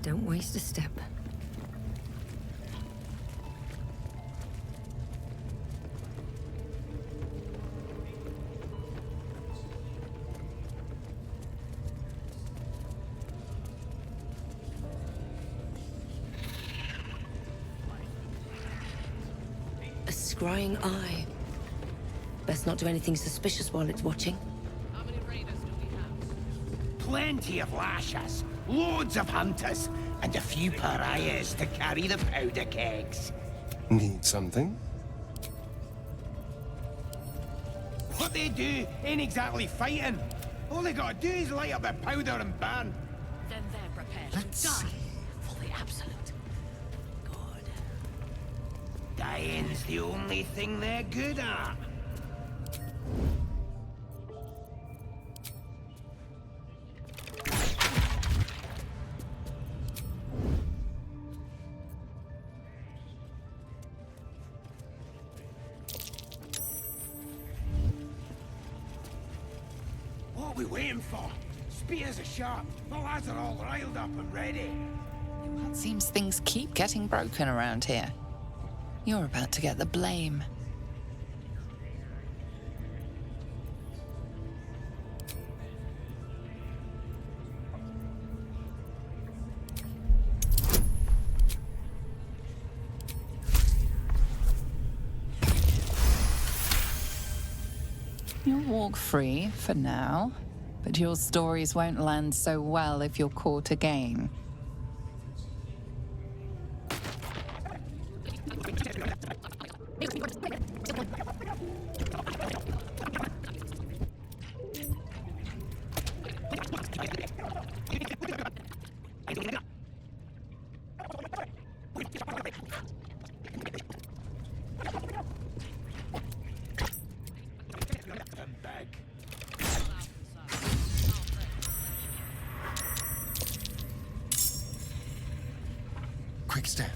Don't waste a step. A scrying eye. Best not do anything suspicious while it's watching. How many raiders do we have? Plenty of lashes, loads of hunters, and a few pariahs to carry the powder kegs. Need something? What they do ain't exactly fighting. All they gotta do is light up a powder and burn. Then they're prepared Let's to die see. for the absolute. Good. Dying's the only thing they're good at. What are we waiting for? Spears are sharp. The lads are all riled up and ready. It seems things keep getting broken around here. You're about to get the blame. You'll walk free for now, but your stories won't land so well if you're caught again. Quick step.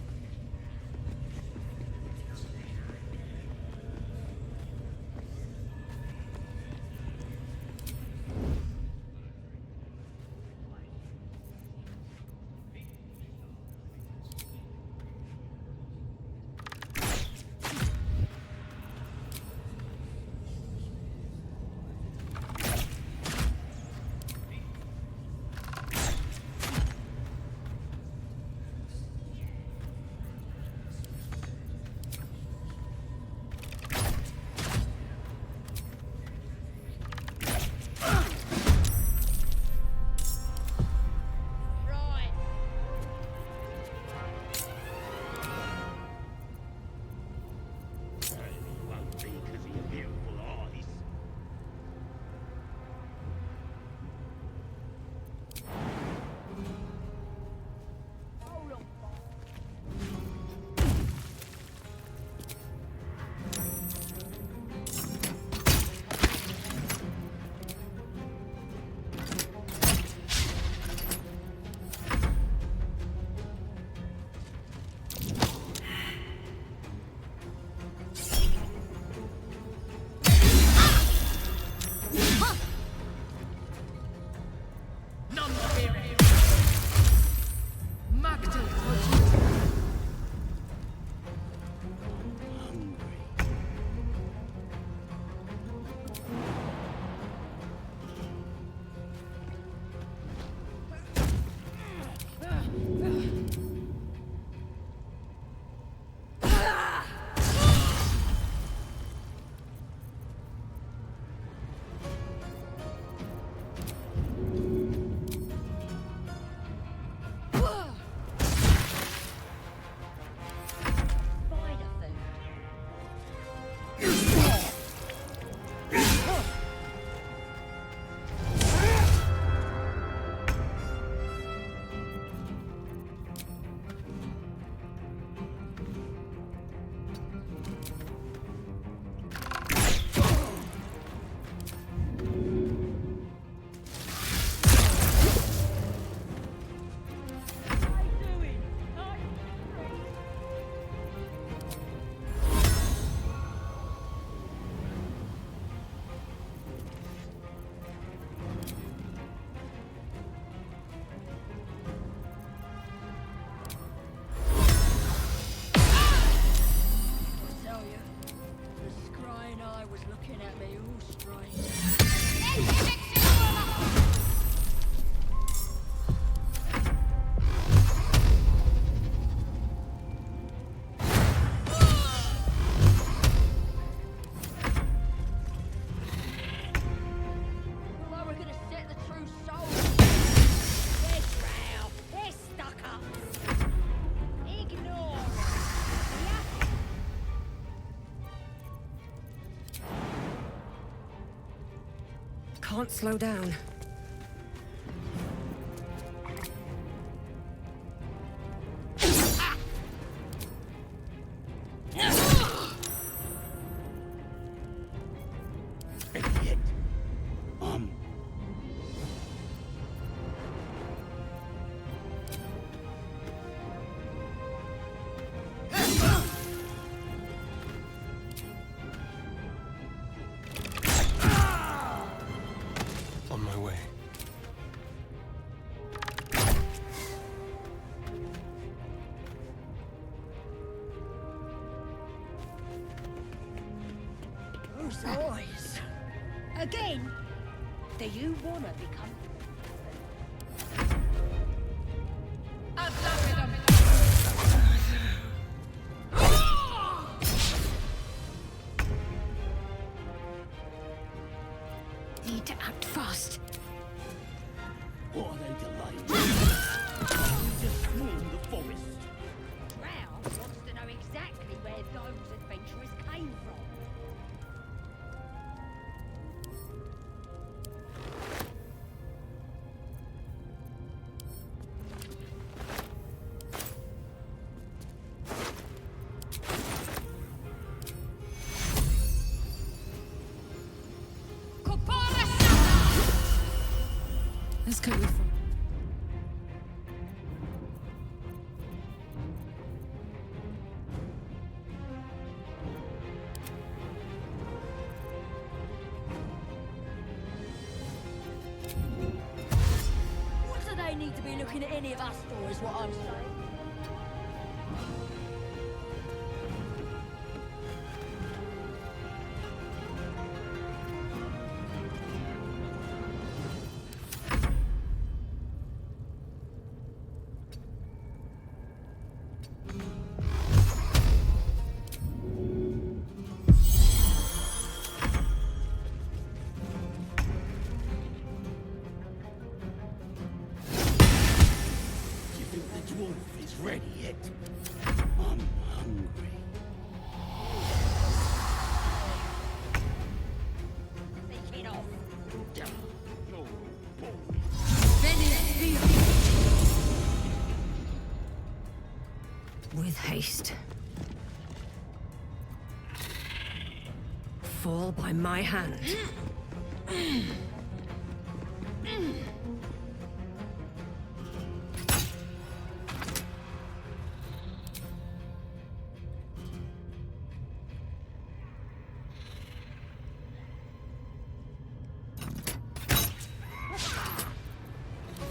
None to can't slow down. Idiot. On my way. Those eyes. Again? Do you wanna become... Need to act fast. What are they delaying? We just swarmed the forest. Drow wants to know exactly where those adventurers came from. Let's go with fun. What do they need to be looking at any of us for, is what I'm saying. You think the dwarf is ready yet? I'm hungry. Take it off. Oh, boy. With haste. Fall by my hand.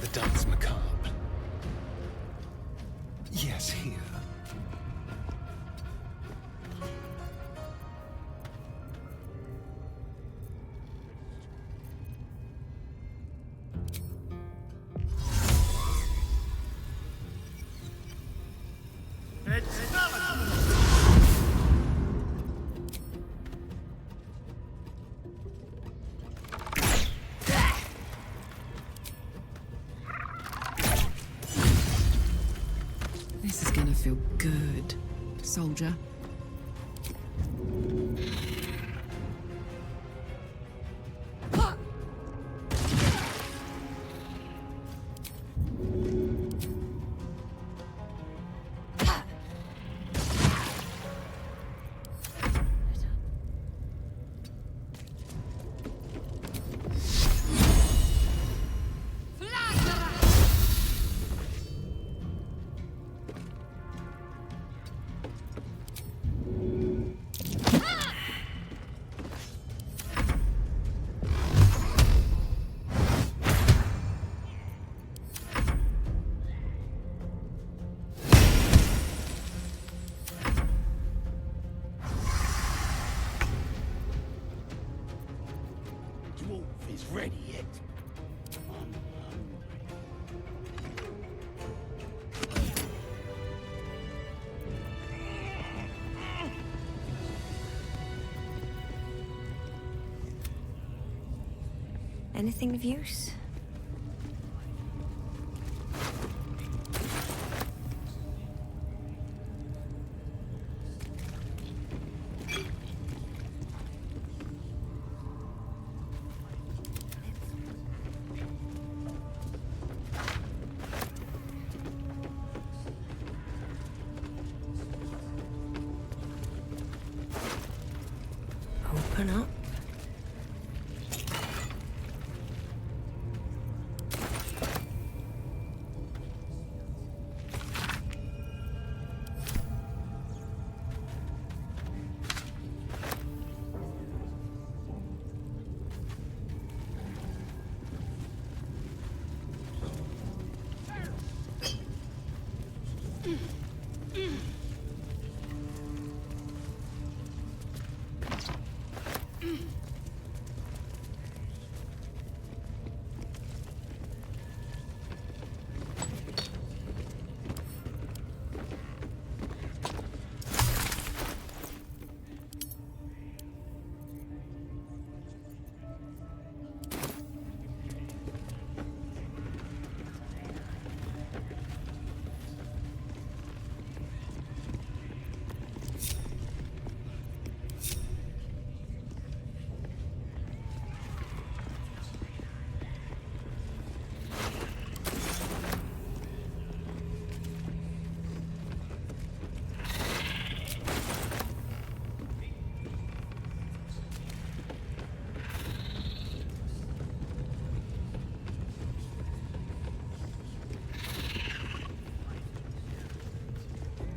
The dance macabre. Yes, here. This is gonna feel good, soldier. Dwarf is ready yet? I'm hungry. Anything of use? open up.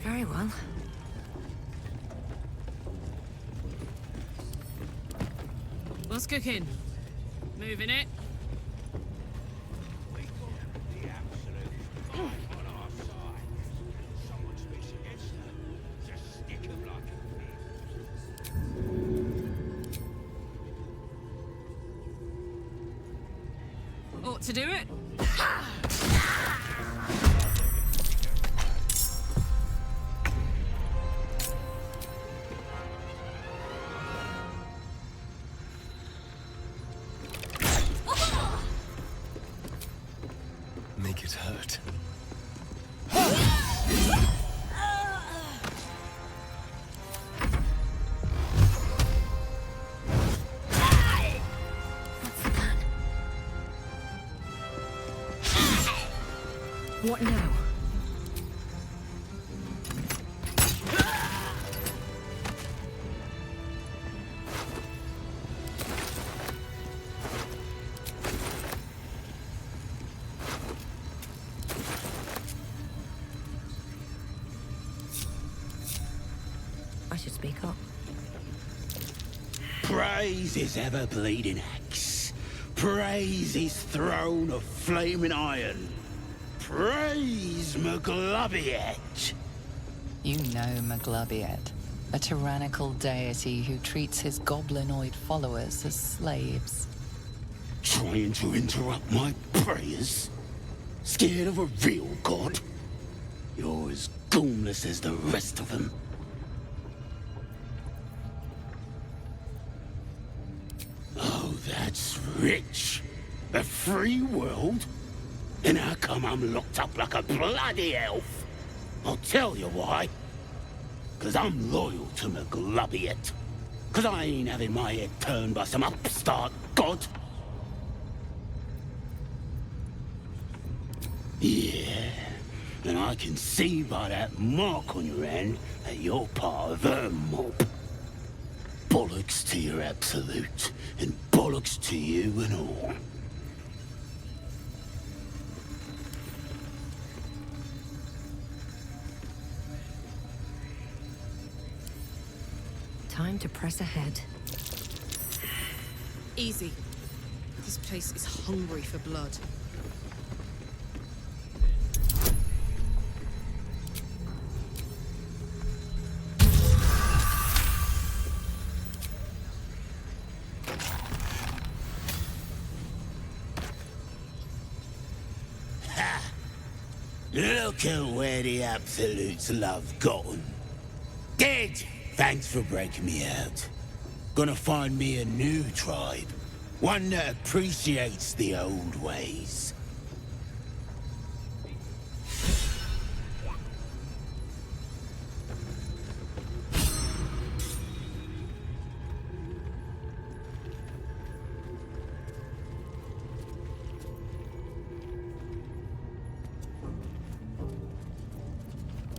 Very well. What's cooking? Moving it? Ought to do it? Make it hurt. What now? I should speak up. Praise his ever-bleeding axe. Praise his throne of flaming iron. Praise Magloviet. You know Magloviet, a tyrannical deity who treats his goblinoid followers as slaves. Trying to interrupt my prayers? Scared of a real god? You're as goonless as the rest of them. Oh, that's rich. A free world? And how come I'm locked up like a bloody elf? I'll tell you why. 'Cause I'm loyal to Magloviet. 'Cause I ain't having my head turned by some upstart god. Yeah, and I can see by that mark on your hand that you're part of her mob. Bollocks to your absolute, and bollocks to you and all. Time to press ahead. Easy. This place is hungry for blood. Look at where the Absolutes love gotten. Dead! Thanks for breaking me out. Gonna find me a new tribe. One that appreciates the old ways.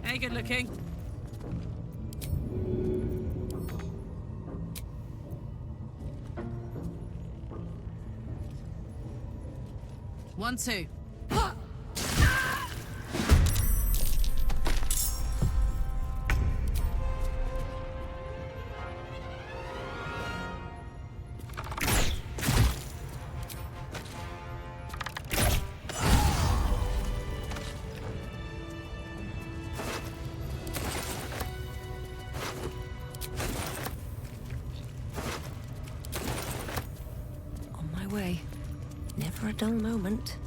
Hey, good looking. 1-2. On my way. Never a dull moment.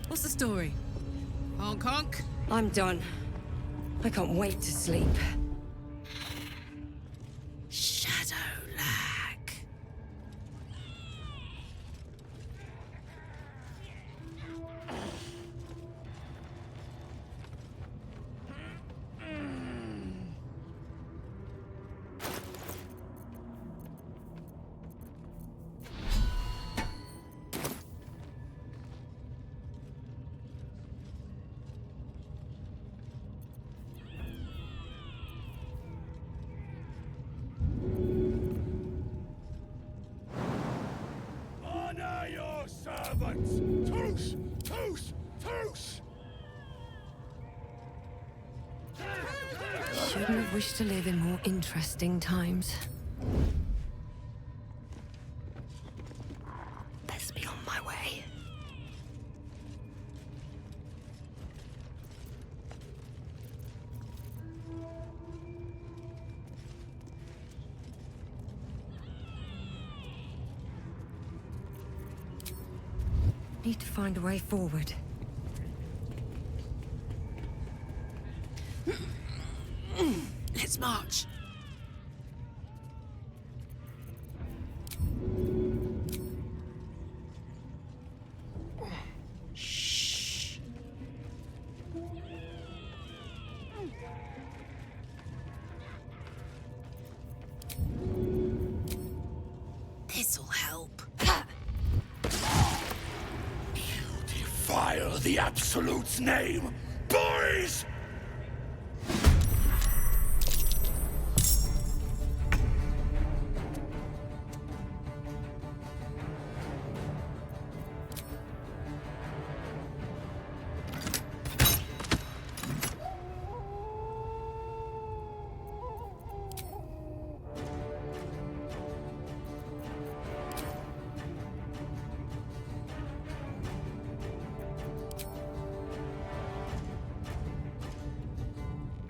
What's the story? Honk honk? I'm done. I can't wait to sleep. Shadow lag. Honor your servants! Toos! Toos! Toos! Shouldn't have wished to live in more interesting times. Best be on my way. Need to find a way forward. Let's march. Shh. This'll help. Defile the Absolute's name, boys!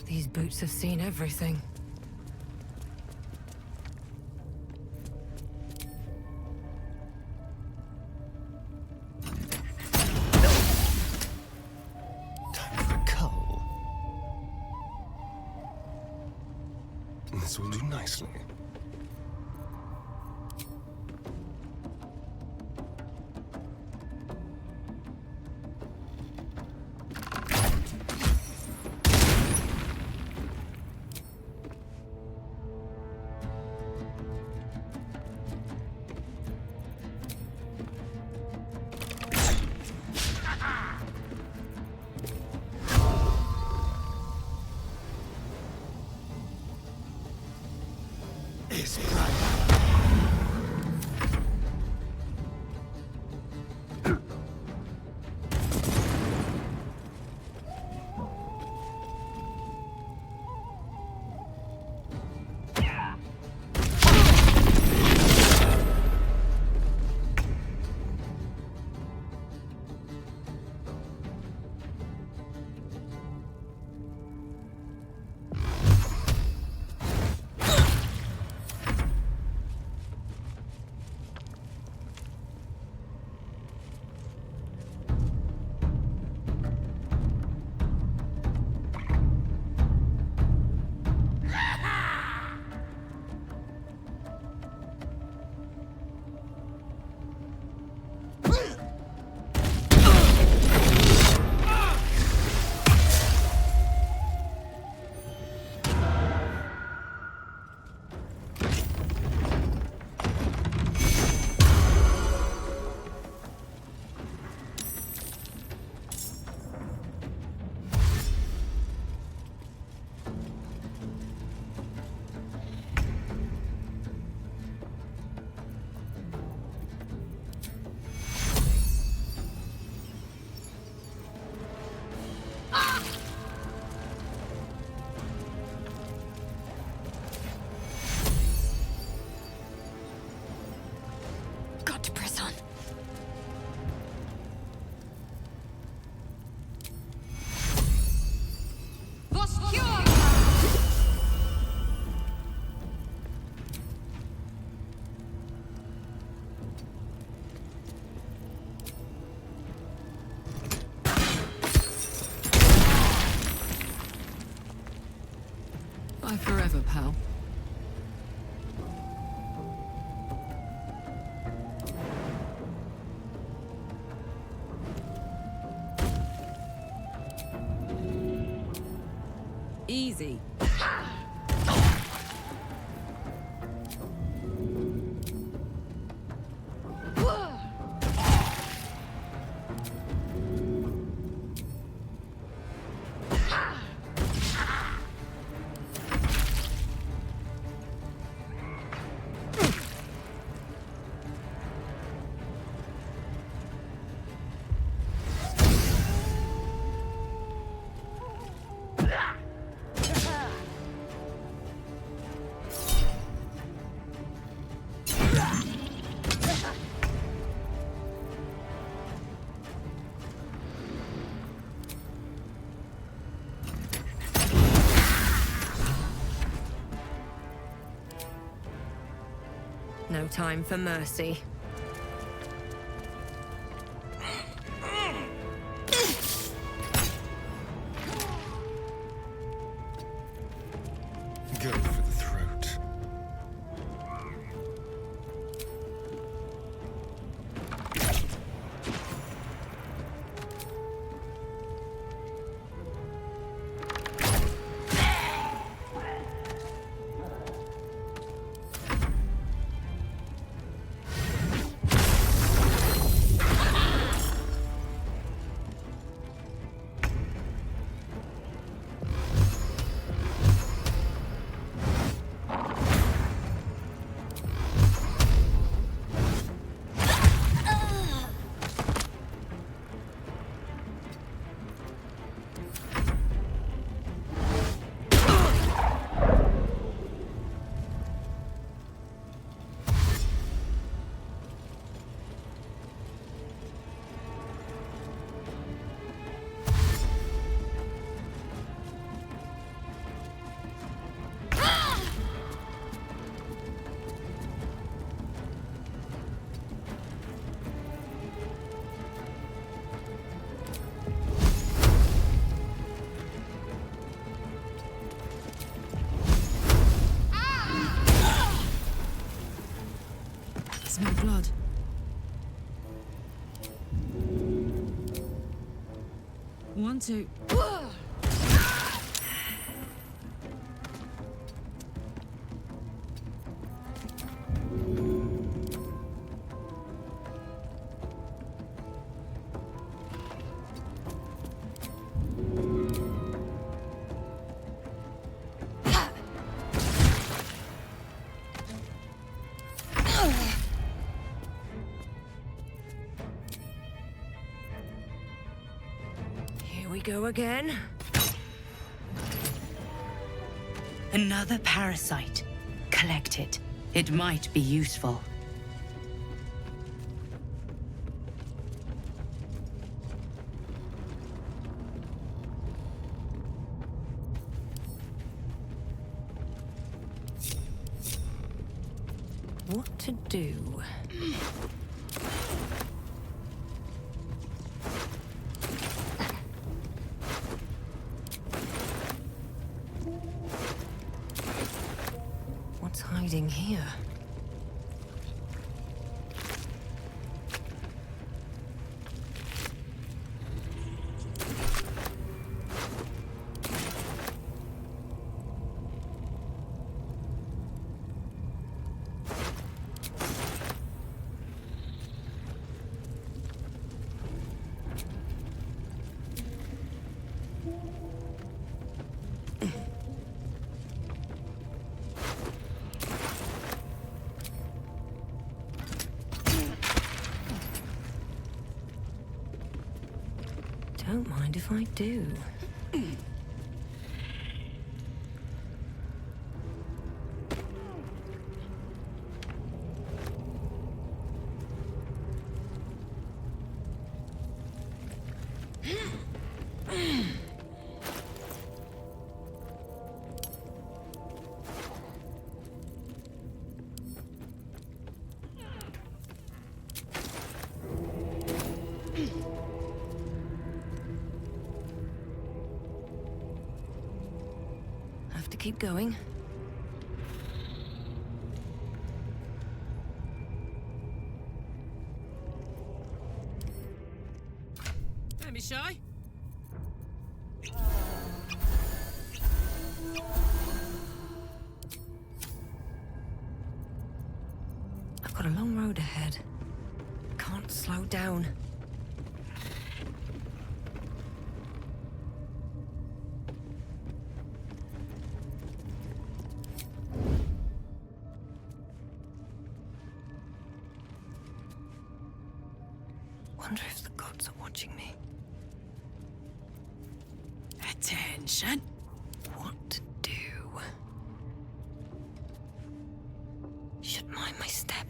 These boots have seen everything. Time for coal. This will do nicely. Clever, pal. Easy. No time for mercy. Go for the throat. Smell blood. One, two. Here we go again. Another parasite. Collect it. It might be useful. What to do? What's hiding here? Don't mind if I do. Have to keep going. ahead. Can't slow down. Wonder if the gods are watching me. Attention. What to do? Should mind my step.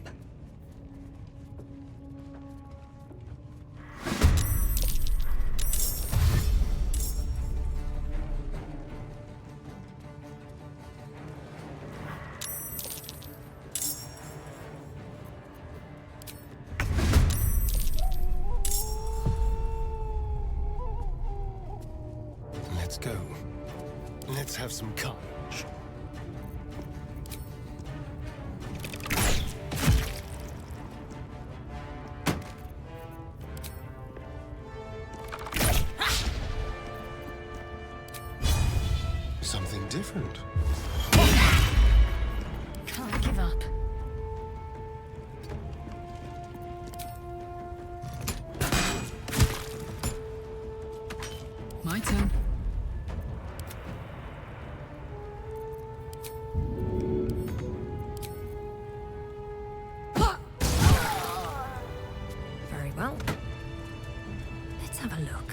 Let's go. Let's have some courage. Something different. Can't give up. My turn. Very well. Let's have a look.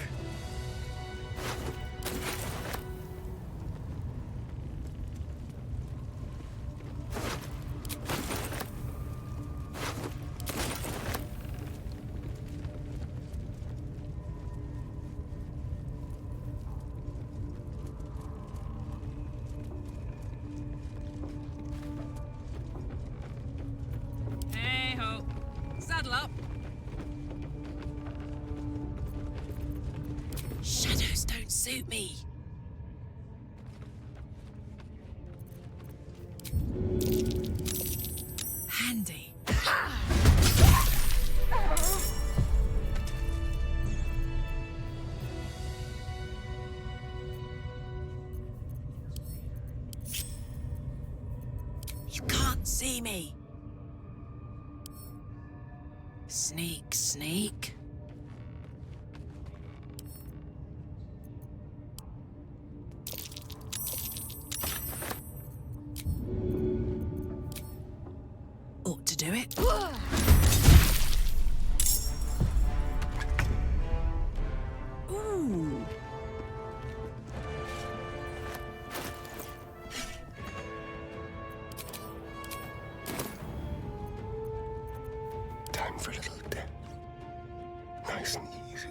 Hey ho. Saddle up. Shadows don't suit me. Handy. You can't see me. Sneak, sneak. Ought to do it. Ooh. Time for a little death. Nice and easy.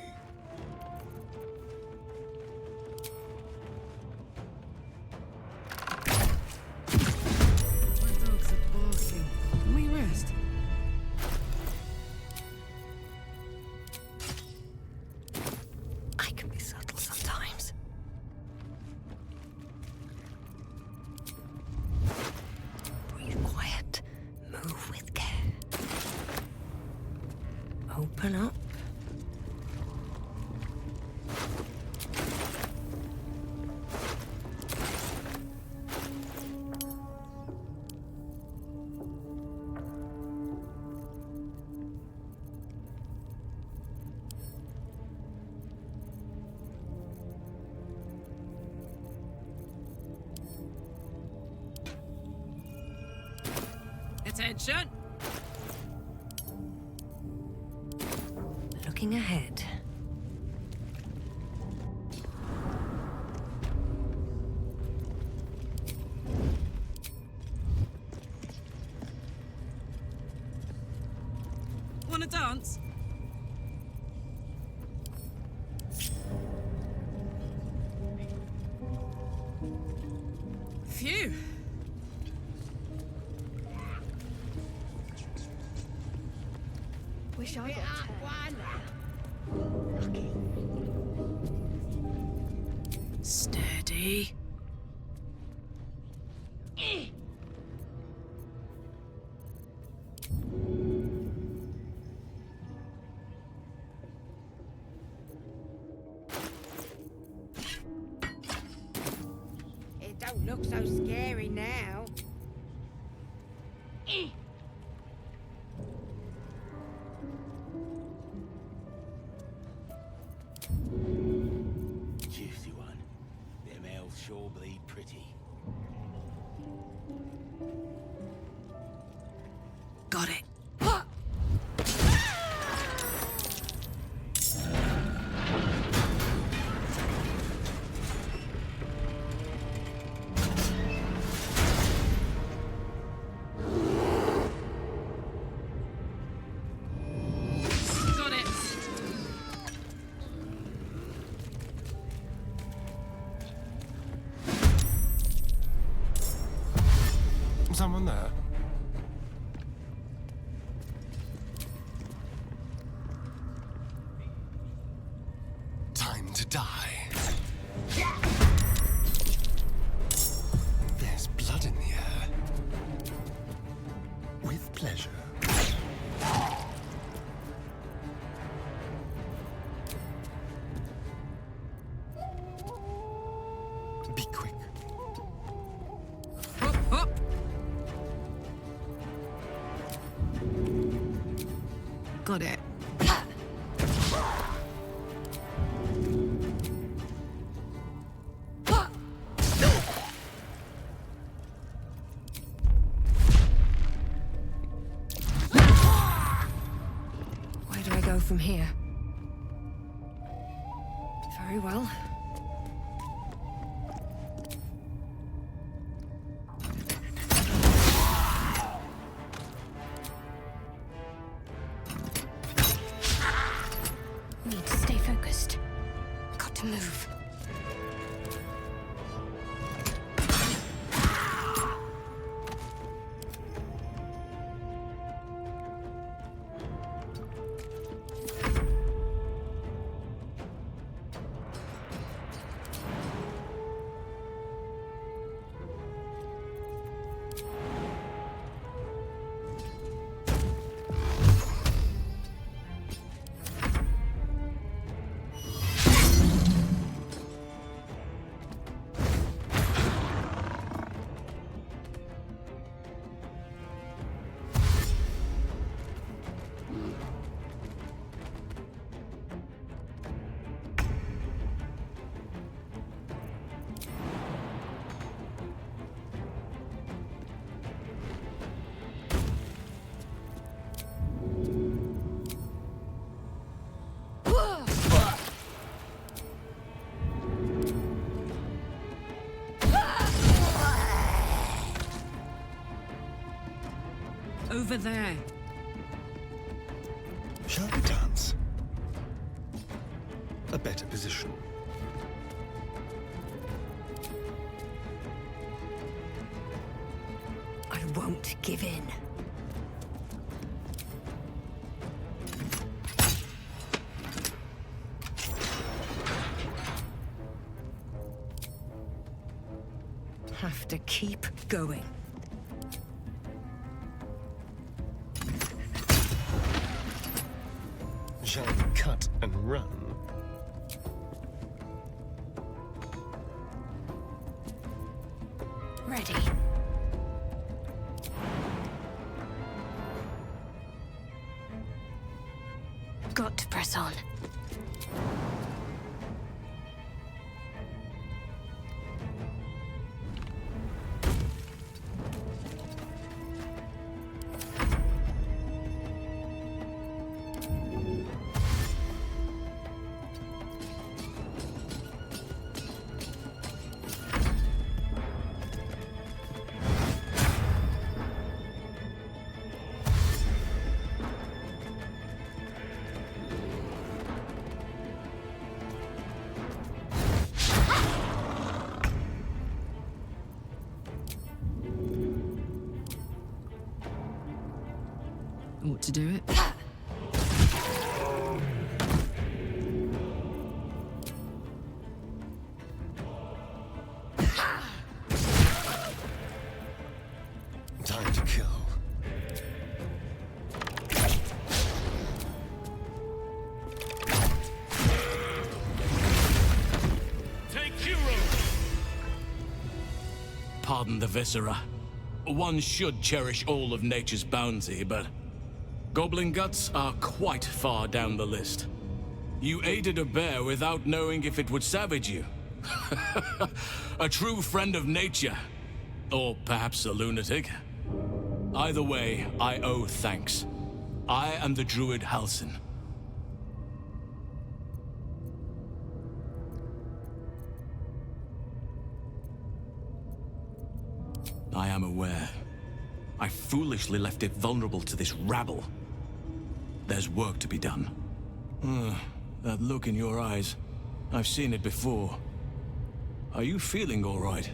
My dogs are barking. Can we rest? I can be subtle sometimes. Breathe quiet. Move with care. Open up. Attention. Looking ahead. Wanna dance? Phew. Wish I got one. Steady. It don't look so scary now. Got it. Got it. Someone there? Time to die. There's blood in the air. With pleasure. Be quick. Hop, hop. Got it. Where do I go from here? Very well. Need to stay focused. Got to move. Over there. Shall we dance? A better position. I won't give in. Have to keep going. Shall we cut and run? Ready. Got to press on. Ought to do it. Time to kill. Take hero! Pardon the viscera. One should cherish all of nature's bounty, but goblin guts are quite far down the list. You aided a bear without knowing if it would savage you. A true friend of nature. Or perhaps a lunatic. Either way, I owe thanks. I am the druid Halsin. I am aware. I foolishly left it vulnerable to this rabble. There's work to be done. That look in your eyes. I've seen it before. Are you feeling all right?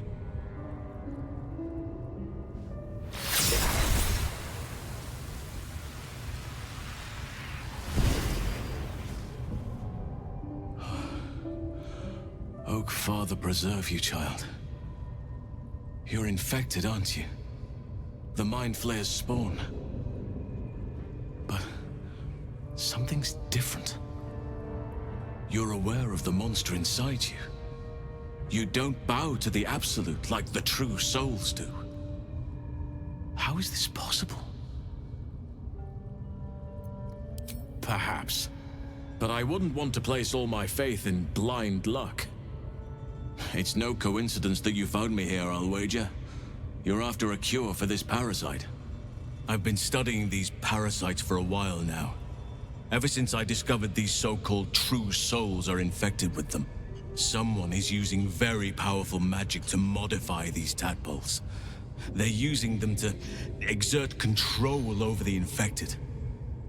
Oak Father preserve you, child. You're infected, aren't you? The Mind Flayer's spawn. But something's different. You're aware of the monster inside you. You don't bow to the Absolute like the true souls do. How is this possible? Perhaps. But I wouldn't want to place all my faith in blind luck. It's no coincidence that you found me here, I'll wager. You're after a cure for this parasite. I've been studying these parasites for a while now. Ever since I discovered these so-called true souls are infected with them. Someone is using very powerful magic to modify these tadpoles. They're using them to exert control over the infected.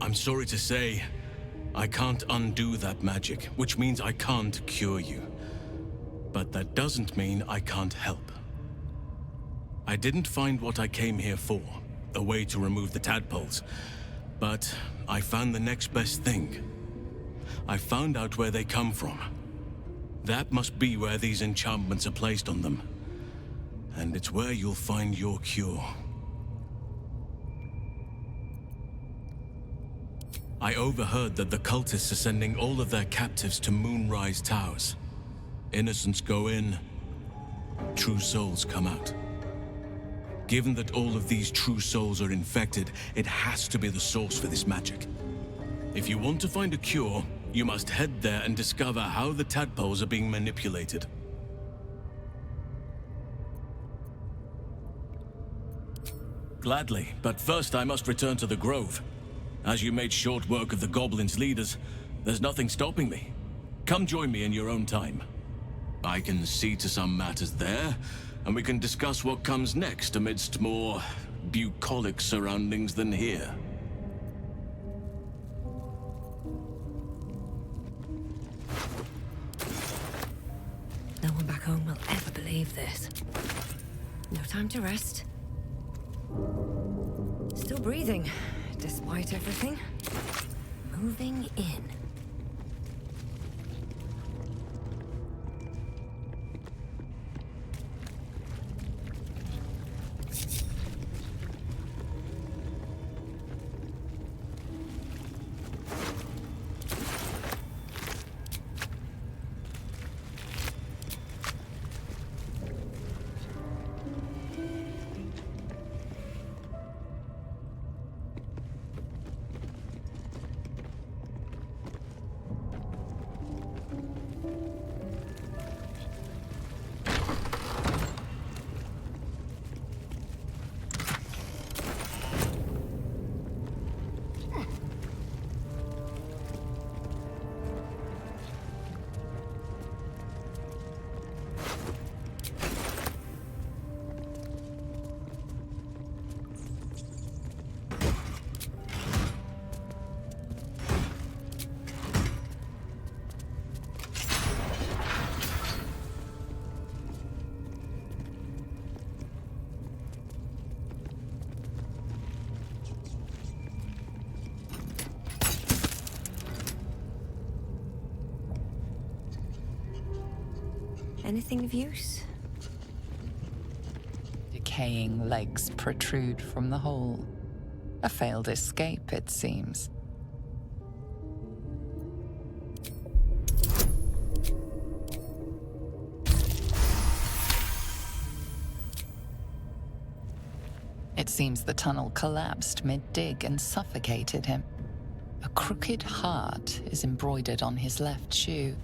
I'm sorry to say, I can't undo that magic, which means I can't cure you. But that doesn't mean I can't help. I didn't find what I came here for, a way to remove the tadpoles, but I found the next best thing. I found out where they come from. That must be where these enchantments are placed on them. And it's where you'll find your cure. I overheard that the cultists are sending all of their captives to Moonrise Towers. Innocents go in, true souls come out. Given that all of these true souls are infected, it has to be the source for this magic. If you want to find a cure, you must head there and discover how the tadpoles are being manipulated. Gladly, but first I must return to the Grove. As you made short work of the Goblin's leaders, there's nothing stopping me. Come join me in your own time. I can see to some matters there, and we can discuss what comes next amidst more bucolic surroundings than here. No one back home will ever believe this. No time to rest. Still breathing, despite everything. Moving in. Anything of use? Decaying legs protrude from the hole. A failed escape, it seems. It seems the tunnel collapsed mid-dig and suffocated him. A crooked heart is embroidered on his left shoe.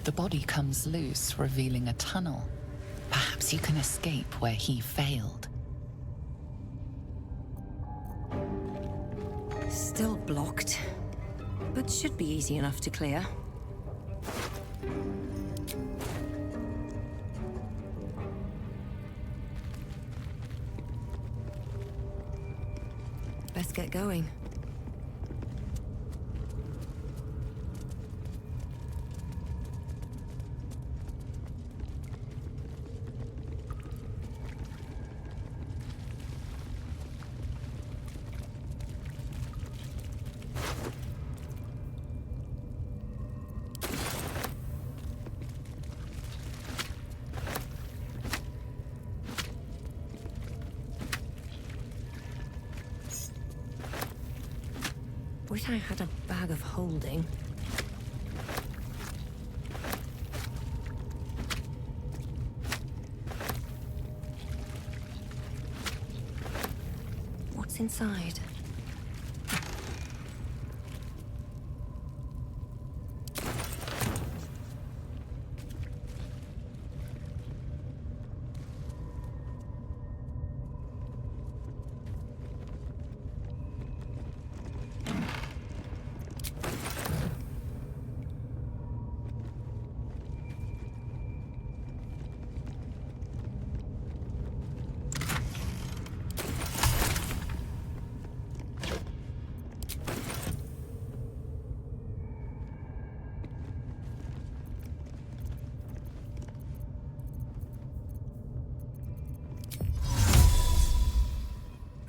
The body comes loose, revealing a tunnel. Perhaps you can escape where he failed. Still blocked, but should be easy enough to clear. Best get going. Wish I had a bag of holding. What's inside?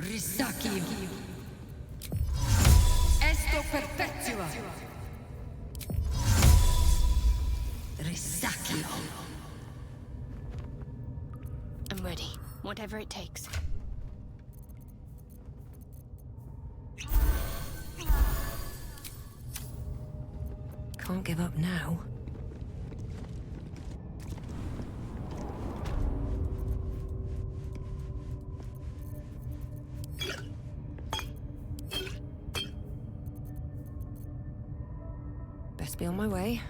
Risaki. Esto perpetua. Risaki. I'm ready. Whatever it takes. Can't give up now. Best be on my way.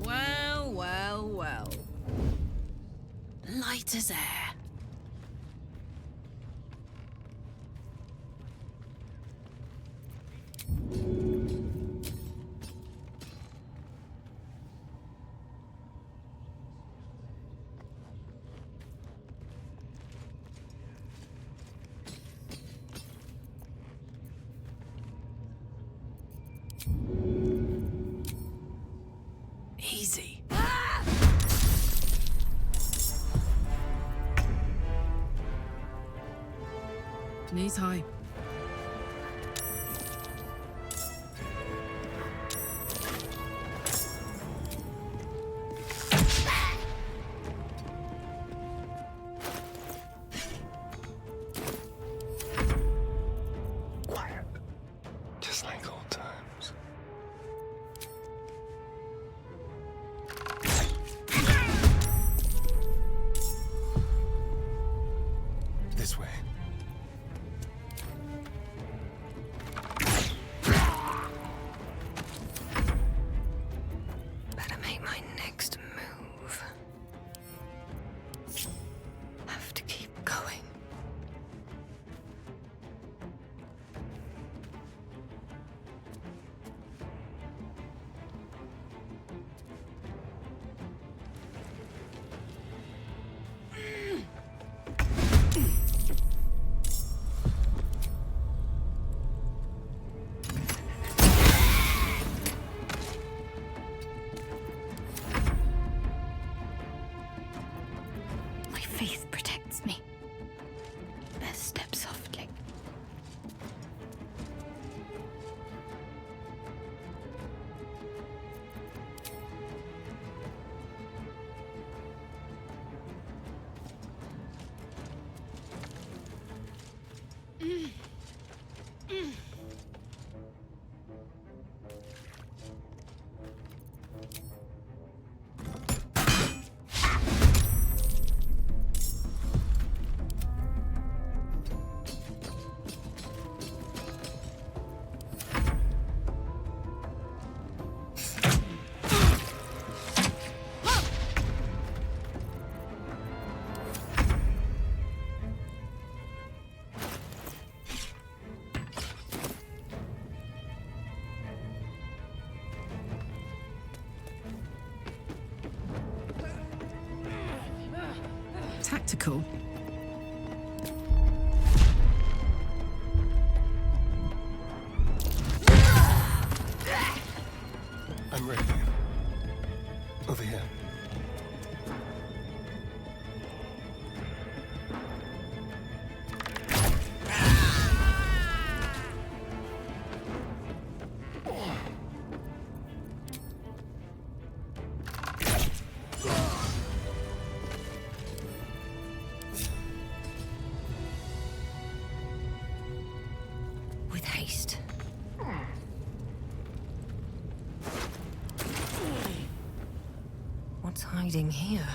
Well, well, well. Light as air. Easy. Knees high. Just like old times. This way. faith protects me. Best step softly. Tactical. I'm ready. Over here. With haste. What's hiding here?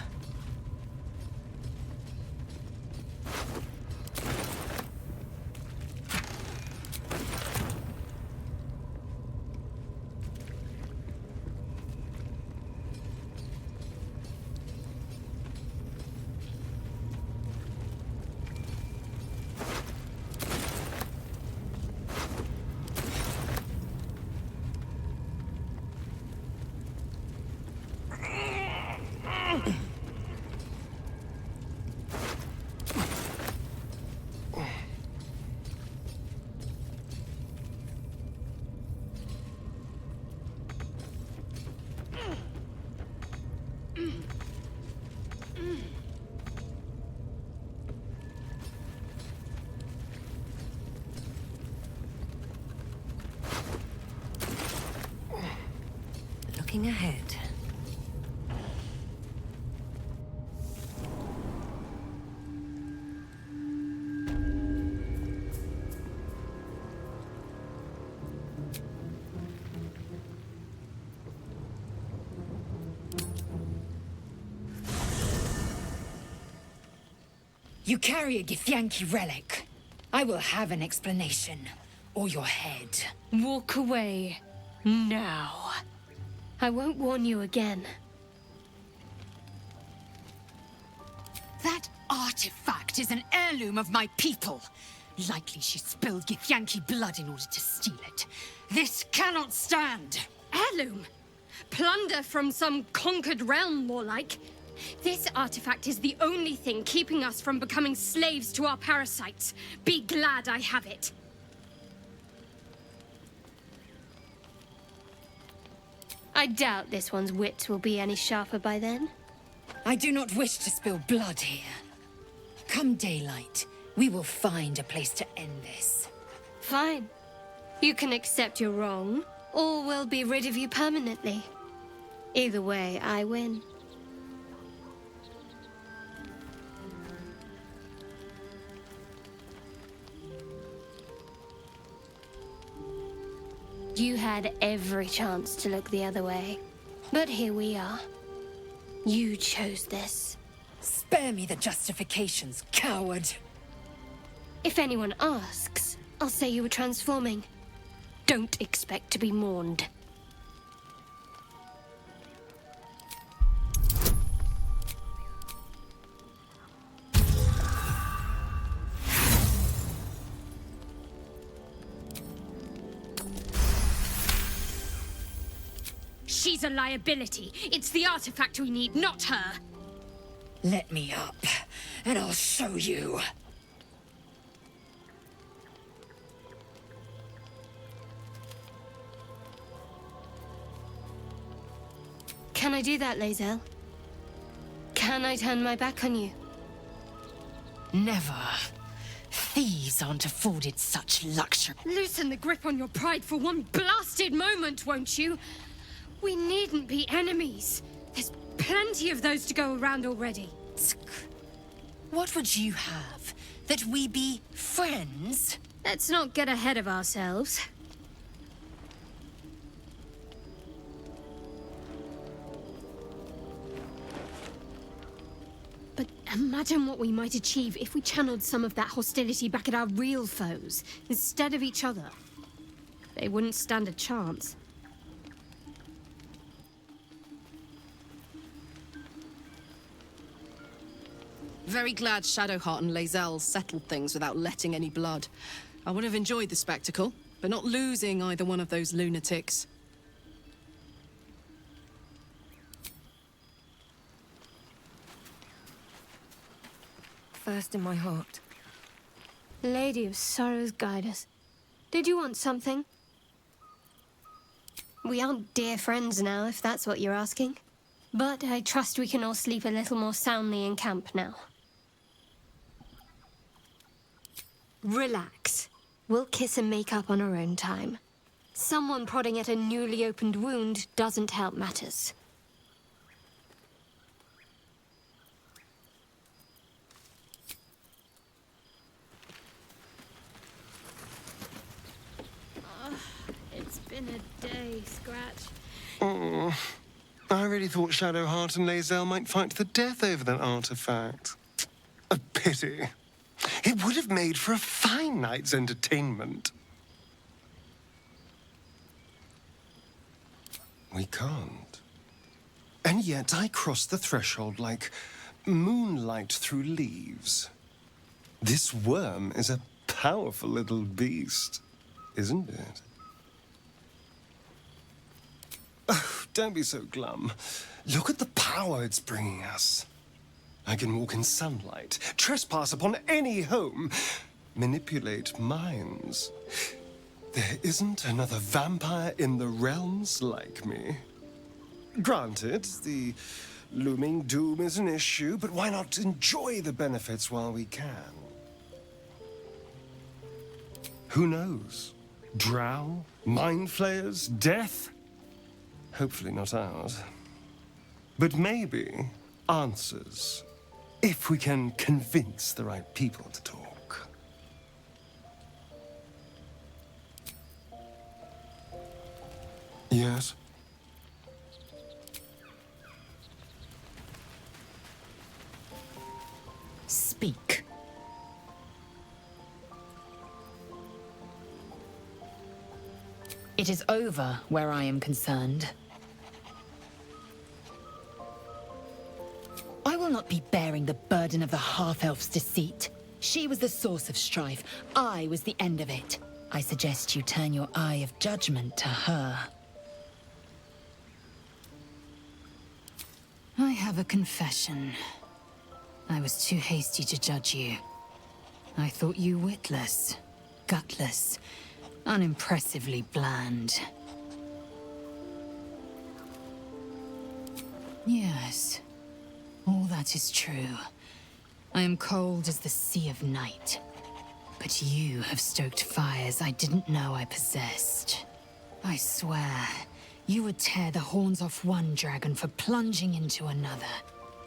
Looking ahead. You carry a Githyanki relic. I will have an explanation. Or your head. Walk away. Now. I won't warn you again. That artifact is an heirloom of my people. Likely she spilled Githyanki blood in order to steal it. This cannot stand. Heirloom? Plunder from some conquered realm, more like. This artifact is the only thing keeping us from becoming slaves to our parasites. Be glad I have it. I doubt this one's wits will be any sharper by then. I do not wish to spill blood here. Come daylight, we will find a place to end this. Fine. You can accept you're wrong, or we'll be rid of you permanently. Either way, I win. You had every chance to look the other way. But here we are. You chose this. Spare me the justifications, coward. If anyone asks, I'll say you were transforming. Don't expect to be mourned. She's a liability. It's the artifact we need, not her. Let me up, and I'll show you. Can I do that, Lae'zel? Can I turn my back on you? Never. Thieves aren't afforded such luxury. Loosen the grip on your pride for one blasted moment, won't you? We needn't be enemies. There's plenty of those to go around already. What would you have? That we be friends? Let's not get ahead of ourselves. But imagine what we might achieve if we channeled some of that hostility back at our real foes, instead of each other. They wouldn't stand a chance. Very glad Shadowheart and Lae'zel settled things without letting any blood. I would have enjoyed the spectacle, but not losing either one of those lunatics. First in my heart. Lady of Sorrows, guide us. Did you want something? We aren't dear friends now, if that's what you're asking. But I trust we can all sleep a little more soundly in camp now. Relax. We'll kiss and make up on our own time. Someone prodding at a newly opened wound doesn't help matters. It's been a day, Scratch. Oh, I really thought Shadowheart and Lae'zel might fight to the death over that artifact. A pity. It would have made for a fine night's entertainment. We can't. And yet I cross the threshold like moonlight through leaves. This worm is a powerful little beast, isn't it? Oh, don't be so glum. Look at the power it's bringing us. I can walk in sunlight, trespass upon any home, manipulate minds. There isn't another vampire in the realms like me. Granted, the looming doom is an issue, but why not enjoy the benefits while we can? Who knows? Drow? Mind flayers? Death? Hopefully not ours. But maybe answers, if we can convince the right people to talk. Yes? Speak. It is over where I am concerned. I will not be bearing the burden of the half-elf's deceit. She was the source of strife. I was the end of it. I suggest you turn your eye of judgment to her. I have a confession. I was too hasty to judge you. I thought you witless, gutless, unimpressively bland. Yes, all that is true. I am cold as the sea of night. But you have stoked fires I didn't know I possessed. I swear, you would tear the horns off one dragon for plunging into another.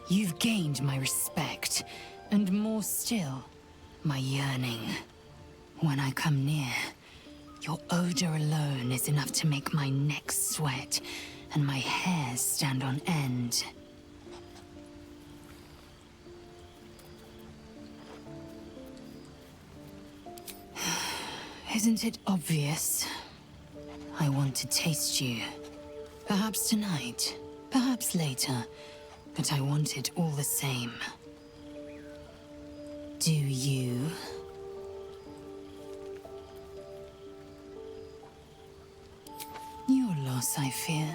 You've gained my respect, and more still, my yearning. When I come near, your odor alone is enough to make my neck sweat and my hair stand on end. Isn't it obvious? I want to taste you. Perhaps tonight, perhaps later, but I want it all the same. Do you? Your loss, I fear.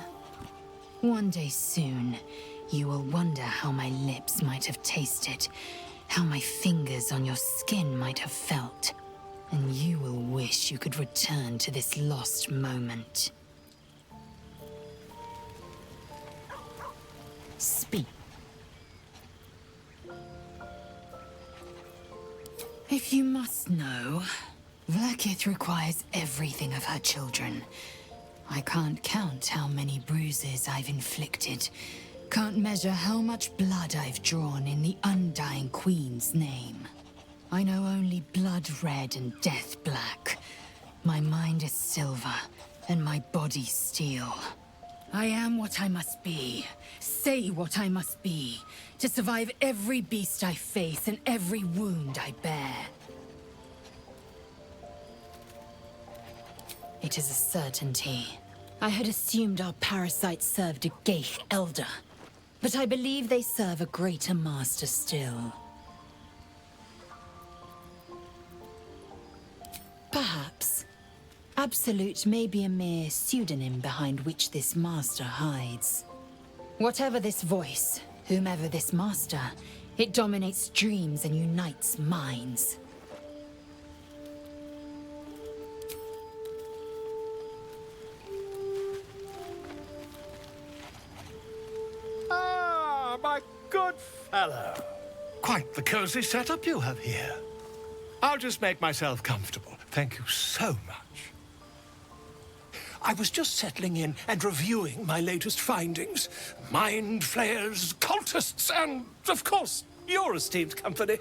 One day soon, you will wonder how my lips might have tasted, how my fingers on your skin might have felt. And you will wish you could return to this lost moment. Speak. If you must know, Vlaakith requires everything of her children. I can't count how many bruises I've inflicted. Can't measure how much blood I've drawn in the Undying Queen's name. I know only blood red and death black. My mind is silver, and my body steel. I am what I must be, say what I must be, to survive every beast I face and every wound I bear. It is a certainty. I had assumed our parasites served a Geich elder, but I believe they serve a greater master still. Perhaps. Absolute may be a mere pseudonym behind which this master hides. Whatever this voice, whomever this master, it dominates dreams and unites minds. Ah, my good fellow. Quite the cozy setup you have here. I'll just make myself comfortable. Thank you so much. I was just settling in and reviewing my latest findings. Mind flayers, cultists, and, of course, your esteemed company.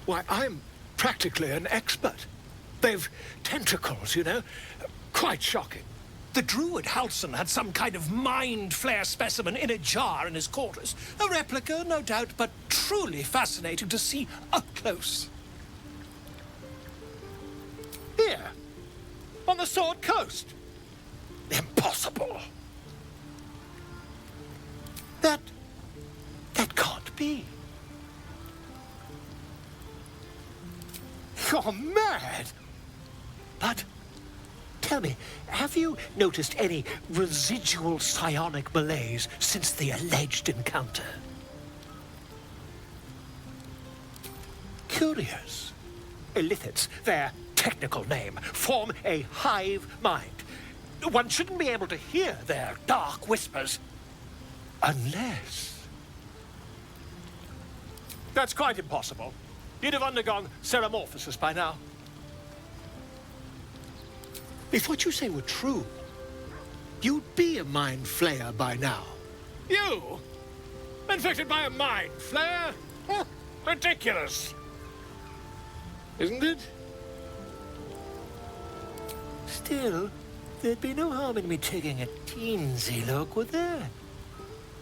Why, I'm practically an expert. They've tentacles, you know. Quite shocking. The druid Halson had some kind of mind flare specimen in a jar in his quarters. A replica, no doubt, but truly fascinating to see up close. Here, on the Sword Coast. Impossible. That can't be. You're mad! But, tell me, have you noticed any residual psionic malaise since the alleged encounter? Curious. Illithids, their technical name, form a hive mind. One shouldn't be able to hear their dark whispers unless... That's quite impossible. You'd have undergone ceramorphosis by now. If what you say were true, you'd be a mind flayer by now. You? Infected by a mind flayer? Ridiculous. Isn't it? Still, there'd be no harm in me taking a teensy look, would there?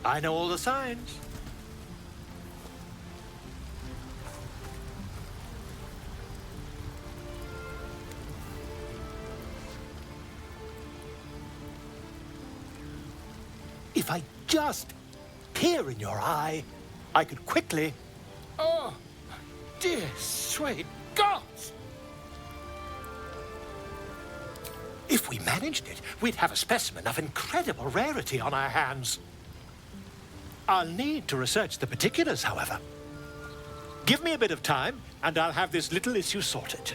I know all the signs. If I just peer in your eye, I could quickly... Oh, dear sweet gods! If we managed it, we'd have a specimen of incredible rarity on our hands. I'll need to research the particulars, however. Give me a bit of time, and I'll have this little issue sorted.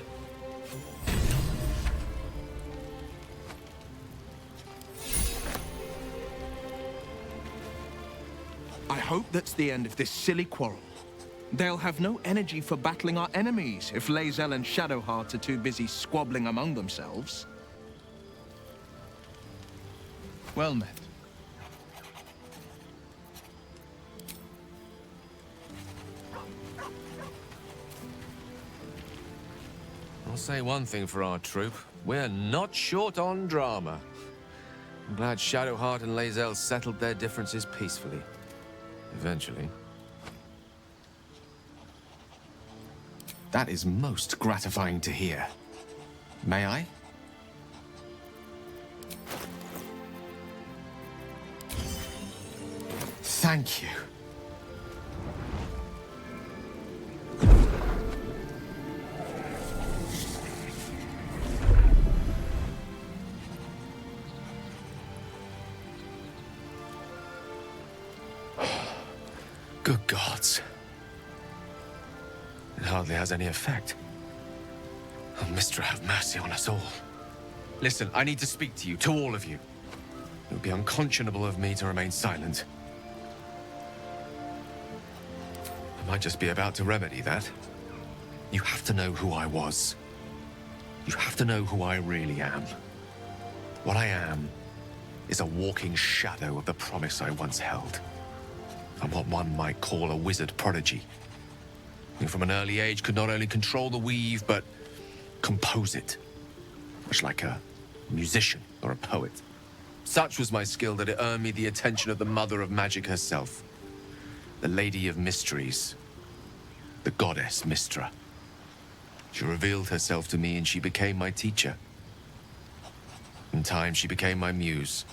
I hope that's the end of this silly quarrel. They'll have no energy for battling our enemies if Lae'zel and Shadowheart are too busy squabbling among themselves. Well met. I'll say one thing for our troop. We're not short on drama. I'm glad Shadowheart and Lae'zel settled their differences peacefully. Eventually. That is most gratifying to hear. May I? Thank you. Good gods. It hardly has any effect. Oh, Mystra, have mercy on us all. Listen, I need to speak to you, to all of you. It would be unconscionable of me to remain silent. I might just be about to remedy that. You have to know who I was. You have to know who I really am. What I am is a walking shadow of the promise I once held. I'm what one might call a wizard prodigy, who from an early age could not only control the weave, but compose it, much like a musician or a poet. Such was my skill that it earned me the attention of the mother of magic herself, the Lady of Mysteries, the goddess Mystra. She revealed herself to me and she became my teacher. In time, she became my muse,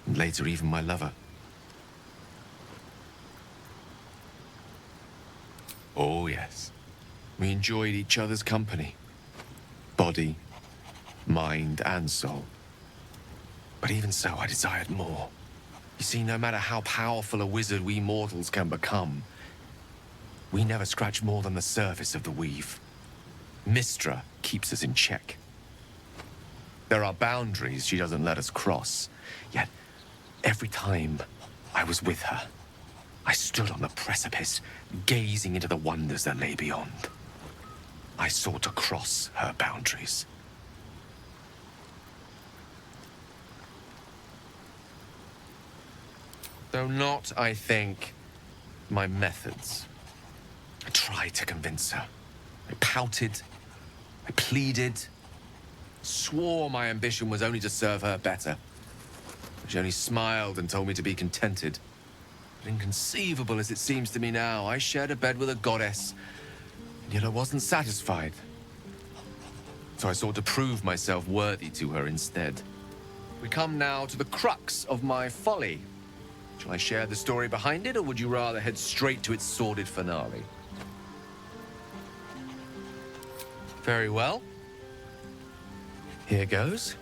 and later even my lover. Oh, yes. We enjoyed each other's company. Body, mind, and soul. But even so, I desired more. You see, no matter how powerful a wizard we mortals can become, we never scratch more than the surface of the weave. Mystra keeps us in check. There are boundaries she doesn't let us cross. Yet, every time I was with her, I stood on the precipice, gazing into the wonders that lay beyond. I sought to cross her boundaries. Though not, I think, my methods. I tried to convince her. I pouted. I pleaded. Swore my ambition was only to serve her better. She only smiled and told me to be contented. Inconceivable as it seems to me now, I shared a bed with a goddess, and yet I wasn't satisfied. So I sought to prove myself worthy to her instead. We come now to the crux of my folly. Shall I share the story behind it, or would you rather head straight to its sordid finale? Very well. Here goes.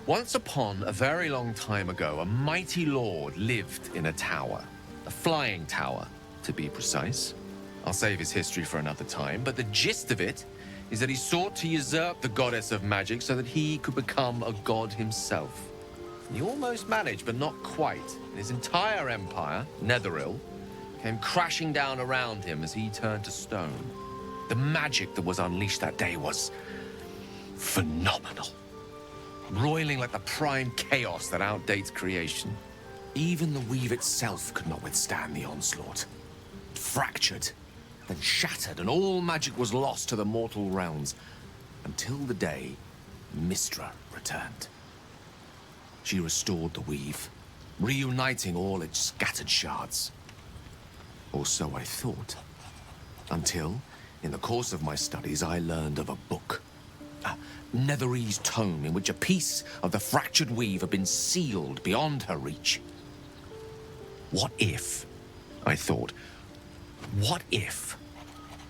Once upon a very long time ago, a mighty lord lived in a tower. A flying tower, to be precise. I'll save his history for another time, but the gist of it is that he sought to usurp the goddess of magic so that he could become a god himself. He almost managed, but not quite. And his entire empire, Netheril, came crashing down around him as he turned to stone. The magic that was unleashed that day was phenomenal. Roiling like the prime chaos that outdates creation. Even the weave itself could not withstand the onslaught. It fractured, then shattered, and all magic was lost to the mortal realms, until the day Mystra returned. She restored the weave, reuniting all its scattered shards. Or so I thought. Until, in the course of my studies, I learned of a book. A Netherese tome in which a piece of the fractured weave had been sealed beyond her reach. What if, I thought, what if,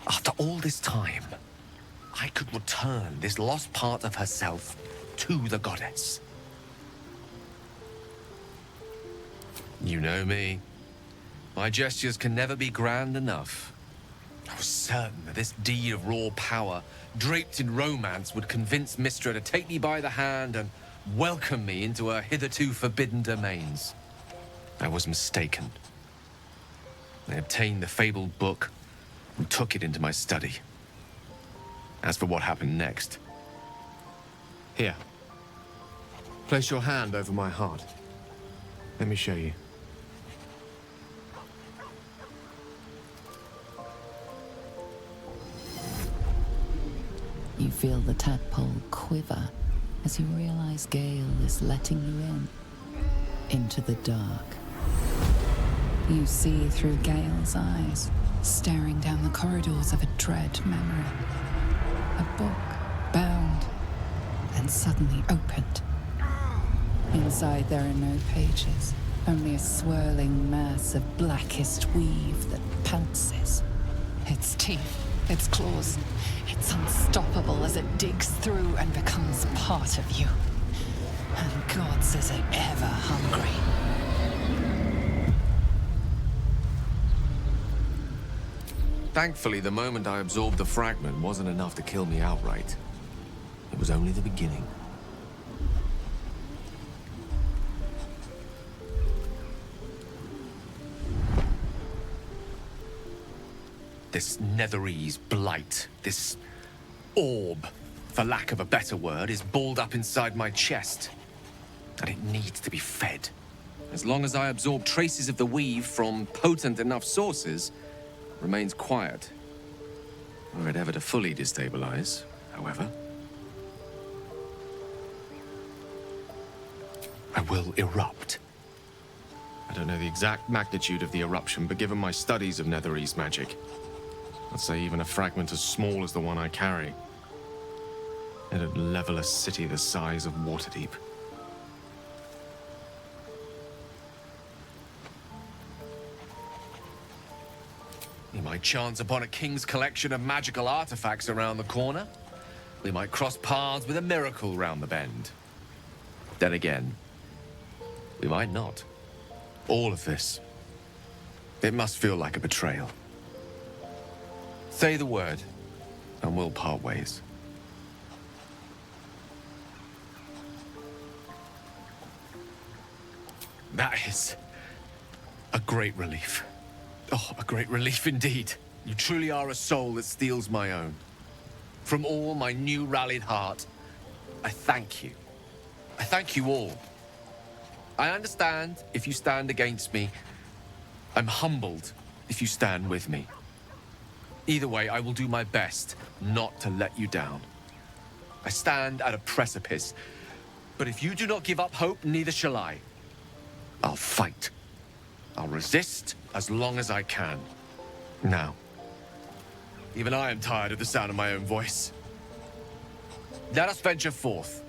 after all this time, I could return this lost part of herself to the goddess? You know me. My gestures can never be grand enough. I was certain that this deed of raw power, draped in romance, would convince Mystra to take me by the hand and welcome me into her hitherto forbidden domains. I was mistaken. I obtained the fabled book and took it into my study. As for what happened next, here. Place your hand over my heart. Let me show you. You feel the tadpole quiver as you realize Gale is letting you into the dark. You see through Gale's eyes, staring down the corridors of a dread memory. A book, bound, and suddenly opened. Inside there are no pages, only a swirling mass of blackest weave that pounces. Its teeth, its claws, it's unstoppable as it digs through and becomes part of you. And gods, is it ever hungry. Thankfully, the moment I absorbed the fragment wasn't enough to kill me outright. It was only the beginning. This Netherese blight, this orb, for lack of a better word, is balled up inside my chest. And it needs to be fed. As long as I absorb traces of the weave from potent enough sources, it remains quiet. Were it ever to fully destabilize, however, I will erupt. I don't know the exact magnitude of the eruption, but given my studies of Netherese magic, I'd say even a fragment as small as the one I carry, it'd level a city the size of Waterdeep. We might chance upon a king's collection of magical artifacts around the corner. We might cross paths with a miracle round the bend. Then again, we might not. All of this, it must feel like a betrayal. Say the word, and we'll part ways. That is a great relief. Oh, a great relief indeed. You truly are a soul that steals my own. From all my new rallied heart, I thank you. I thank you all. I understand if you stand against me. I'm humbled if you stand with me. Either way, I will do my best not to let you down. I stand at a precipice, but if you do not give up hope, neither shall I. I'll fight. I'll resist as long as I can. Now, even I am tired of the sound of my own voice. Let us venture forth.